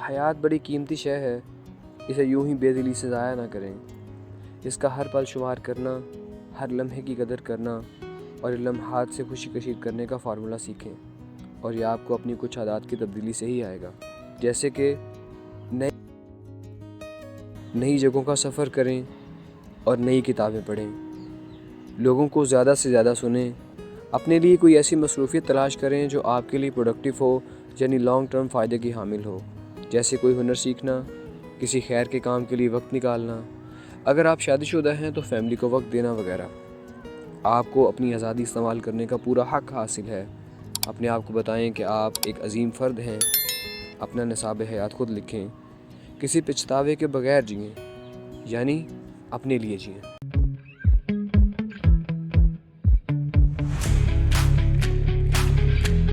حیات بڑی قیمتی شے ہے، اسے یوں ہی بے دلی سے ضائع نہ کریں۔ اس کا ہر پل شمار کرنا، ہر لمحے کی قدر کرنا اور ان لمحات سے خوشی کشید کرنے کا فارمولہ سیکھیں، اور یہ آپ کو اپنی کچھ عادات کی تبدیلی سے ہی آئے گا، جیسے کہ نئی جگہوں کا سفر کریں اور نئی کتابیں پڑھیں، لوگوں کو زیادہ سے زیادہ سنیں، اپنے لیے کوئی ایسی مصروفیت تلاش کریں جو آپ کے لیے پروڈکٹیو ہو، یعنی لانگ ٹرم فائدے کی حامل ہو، جیسے کوئی ہنر سیکھنا، کسی خیر کے کام کے لیے وقت نکالنا، اگر آپ شادی شدہ ہیں تو فیملی کو وقت دینا وغیرہ۔ آپ کو اپنی آزادی استعمال کرنے کا پورا حق حاصل ہے۔ اپنے آپ کو بتائیں کہ آپ ایک عظیم فرد ہیں، اپنا نصاب حیات خود لکھیں، کسی پچھتاوے کے بغیر جئیں، یعنی اپنے لیے جئیں۔